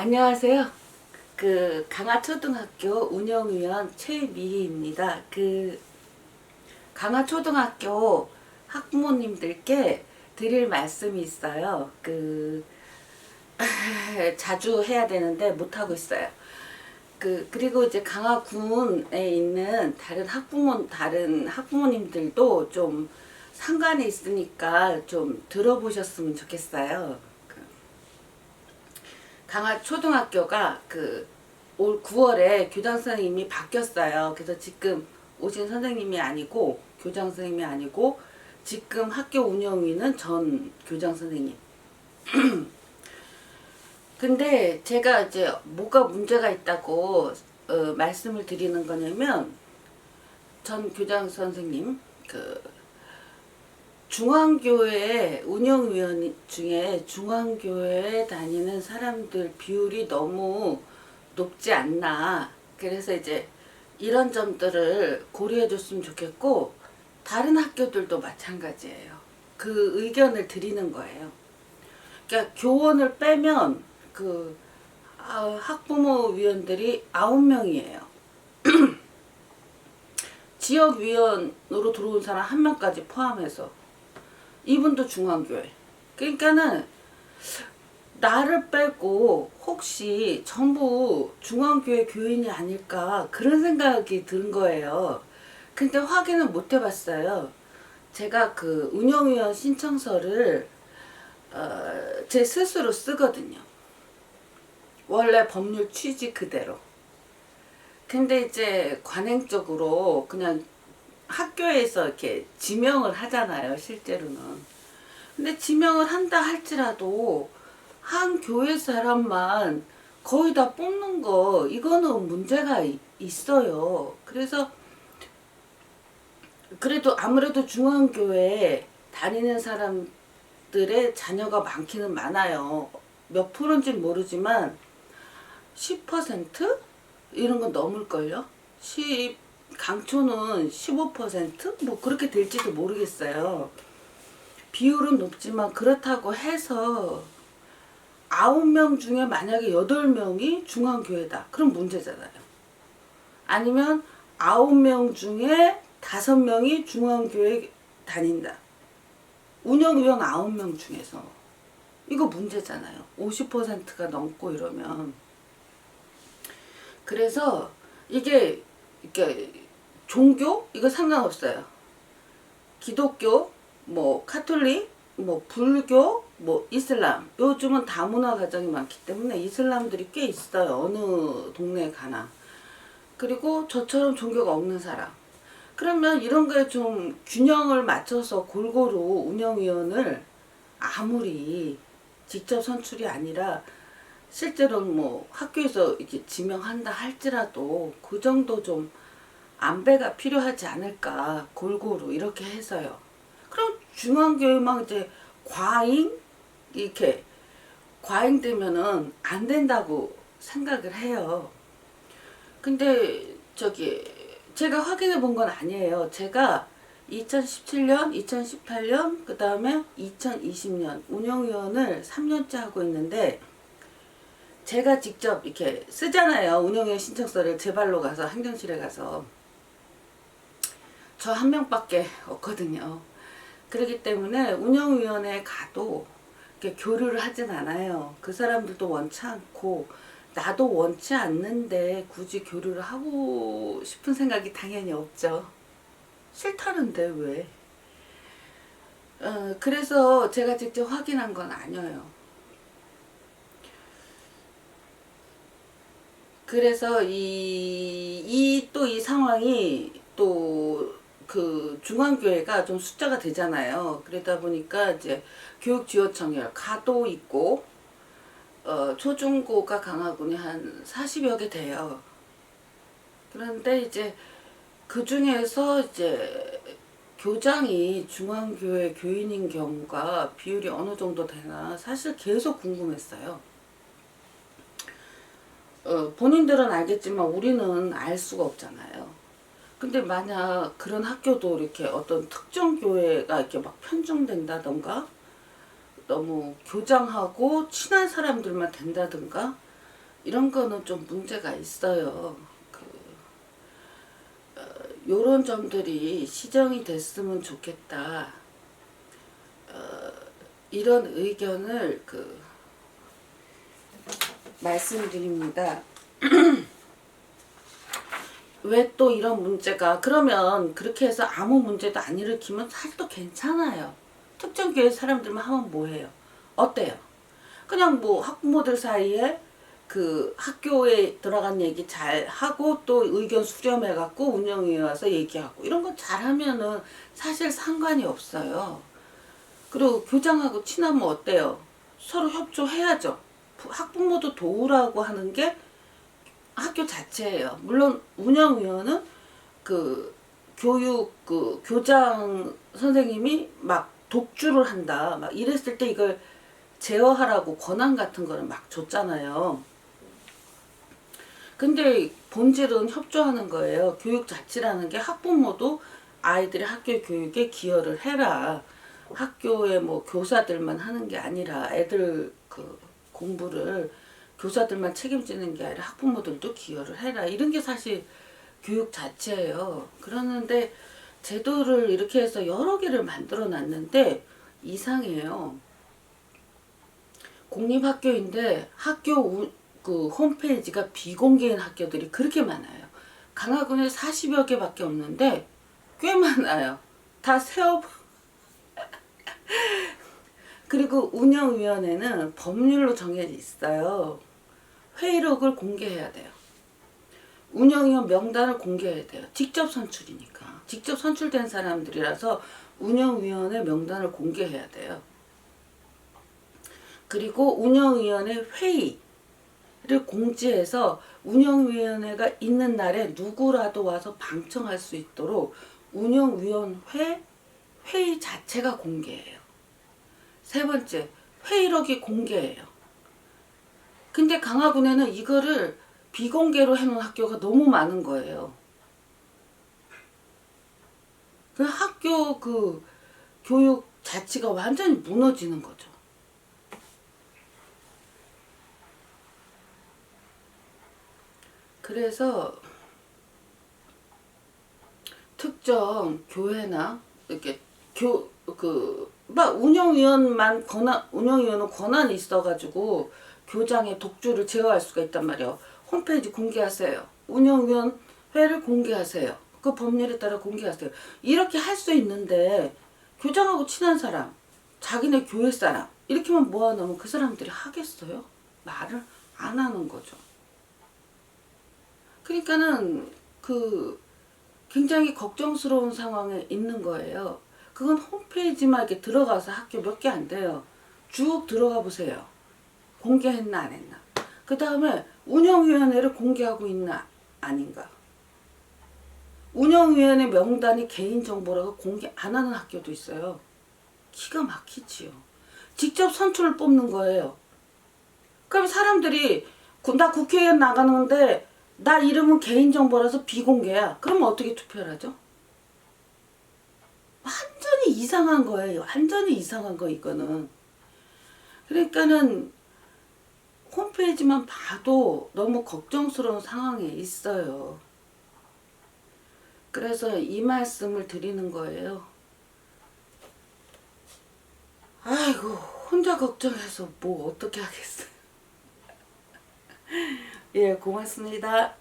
안녕하세요. 강화초등학교 운영위원 최미희입니다. 강화초등학교 학부모님들께 드릴 말씀이 있어요. 자주 해야 되는데 못하고 있어요. 그리고 이제 강화군에 있는 다른 학부모님들도 좀 상관이 있으니까 좀 들어보셨으면 좋겠어요. 강화초등학교가 올 9월에 교장 선생님이 바뀌었어요. 그래서 지금 오신 선생님이 아니고 교장 선생님이 아니고 지금 학교 운영위는 전 교장 선생님. 근데 제가 이제 뭐가 문제가 있다고 말씀을 드리는 거냐면, 전 교장 선생님 중앙교회 운영위원 중에 중앙교회에 다니는 사람들 비율이 너무 높지 않나. 그래서 이제 이런 점들을 고려해 줬으면 좋겠고, 다른 학교들도 마찬가지예요. 그 의견을 드리는 거예요. 그러니까 교원을 빼면 학부모위원들이 9명이에요. 지역위원으로 들어온 사람 1명까지 포함해서. 이분도 중앙교회. 그러니까는 나를 빼고 혹시 전부 중앙교회 교인이 아닐까 그런 생각이 든 거예요. 근데 확인은 못 해봤어요. 제가 운영위원 신청서를 제 스스로 쓰거든요. 원래 법률 취지 그대로. 근데 이제 관행적으로 그냥 학교에서 이렇게 지명을 하잖아요, 실제로는. 근데 지명을 한다 할지라도 한 교회 사람만 거의 다 뽑는 거, 이거는 문제가 있어요. 그래서 그래도 아무래도 중앙교회에 다니는 사람들의 자녀가 많기는 많아요. 몇 프로인지는 모르지만 10% 이런 건 넘을걸요. 강초는 15%? 뭐 그렇게 될지도 모르겠어요. 비율은 높지만 그렇다고 해서 9명 중에 만약에 8명이 중앙교회다. 그럼 문제잖아요. 아니면 9명 중에 5명이 중앙교회 다닌다. 운영위원 9명 중에서. 이거 문제잖아요. 50%가 넘고 이러면. 그래서 이게 종교? 이거 상관없어요. 기독교, 뭐 카톨릭, 뭐 불교, 뭐 이슬람. 요즘은 다문화 가정이 많기 때문에 이슬람들이 꽤 있어요. 어느 동네에 가나. 그리고 저처럼 종교가 없는 사람. 그러면 이런 거에 좀 균형을 맞춰서 골고루 운영위원을 아무리 직접 선출이 아니라 실제로는 뭐 학교에서 이렇게 지명한다 할지라도 그 정도 좀 안배가 필요하지 않을까. 골고루 이렇게 해서요. 그럼 중앙교회만 이제 이렇게 과잉되면은 안 된다고 생각을 해요. 근데 제가 확인해 본 건 아니에요. 제가 2017년, 2018년, 그 다음에 2020년 운영위원을 3년째 하고 있는데, 제가 직접 이렇게 쓰잖아요. 운영위원 신청서를 제 발로 가서 행정실에 가서. 저 1명밖에 없거든요. 그렇기 때문에 운영위원회에 가도 이렇게 교류를 하진 않아요. 그 사람들도 원치 않고 나도 원치 않는데 굳이 교류를 하고 싶은 생각이 당연히 없죠. 싫다는데 왜? 그래서 제가 직접 확인한 건 아니에요. 그래서 또 이 상황이 또 중앙교회가 좀 숫자가 되잖아요. 그러다 보니까 이제 교육지원청에 가도 있고, 초중고가 강화군이 한 40여 개 돼요. 그런데 이제 그 중에서 이제 교장이 중앙교회 교인인 경우가 비율이 어느 정도 되나 사실 계속 궁금했어요. 본인들은 알겠지만 우리는 알 수가 없잖아요. 근데 만약 그런 학교도 이렇게 어떤 특정 교회가 이렇게 막 편중된다던가, 너무 교장하고 친한 사람들만 된다든가, 이런 거는 좀 문제가 있어요. 요런 점들이 시정이 됐으면 좋겠다. 이런 의견을 말씀드립니다. 왜 또 이런 문제가, 그러면 그렇게 해서 아무 문제도 안 일으키면 사실 또 괜찮아요. 특정 교회 사람들만 하면 뭐해요? 어때요? 그냥 뭐 학부모들 사이에 학교에 들어간 얘기 잘 하고 또 의견 수렴해 갖고 운영위에 와서 얘기하고 이런 거 잘하면은 사실 상관이 없어요. 그리고 교장하고 친하면 어때요? 서로 협조해야죠. 학부모도 도우라고 하는 게 학교 자체예요. 물론 운영위원은 교육 교장 선생님이 막 독주를 한다 막 이랬을 때 이걸 제어하라고 권한 같은 거를 막 줬잖아요. 근데 본질은 협조하는 거예요. 교육 자치라는 게 학부모도 아이들의 학교 교육에 기여를 해라. 학교에 뭐 교사들만 하는 게 아니라 애들 공부를 교사들만 책임지는 게 아니라 학부모들도 기여를 해라. 이런 게 사실 교육 자체예요. 그러는데 제도를 이렇게 해서 여러 개를 만들어 놨는데 이상해요. 공립학교인데 학교 홈페이지가 비공개인 학교들이 그렇게 많아요. 강화군에 40여 개밖에 없는데 꽤 많아요. 다 세워. 그리고 운영위원회는 법률로 정해져 있어요. 회의록을 공개해야 돼요. 운영위원 명단을 공개해야 돼요. 직접 선출이니까. 직접 선출된 사람들이라서 운영위원회 명단을 공개해야 돼요. 그리고 운영위원회 회의를 공지해서 운영위원회가 있는 날에 누구라도 와서 방청할 수 있도록 운영위원회 회의 자체가 공개해요. 세 번째, 회의록이 공개해요. 근데 강화군에는 이거를 비공개로 해놓은 학교가 너무 많은 거예요. 그 학교 교육 자체가 완전히 무너지는 거죠. 그래서 특정 교회나 이렇게 막 운영위원은 권한이 있어가지고 교장의 독주를 제어할 수가 있단 말이에요. 홈페이지 공개하세요. 운영위원회를 공개하세요. 그 법률에 따라 공개하세요. 이렇게 할 수 있는데 교장하고 친한 사람, 자기네 교회 사람 이렇게만 모아놓으면 그 사람들이 하겠어요? 말을 안 하는 거죠. 그러니까는 굉장히 걱정스러운 상황에 있는 거예요. 그건 홈페이지만 이렇게 들어가서 학교 몇 개 안 돼요. 쭉 들어가 보세요. 공개했나 안 했나. 그 다음에 운영위원회를 공개하고 있나 아닌가. 운영위원회 명단이 개인정보라고 공개 안 하는 학교도 있어요. 기가 막히지요. 직접 선출을 뽑는 거예요. 그럼 사람들이 나 국회의원 나가는데 나 이름은 개인정보라서 비공개야. 그러면 어떻게 투표를 하죠? 완전히 이상한 거예요. 완전히 이상한 거 이거는. 그러니까는 홈페이지만 봐도 너무 걱정스러운 상황에 있어요. 그래서 이 말씀을 드리는 거예요. 아이고 혼자 걱정해서 뭐 어떻게 하겠어요. 예, 고맙습니다.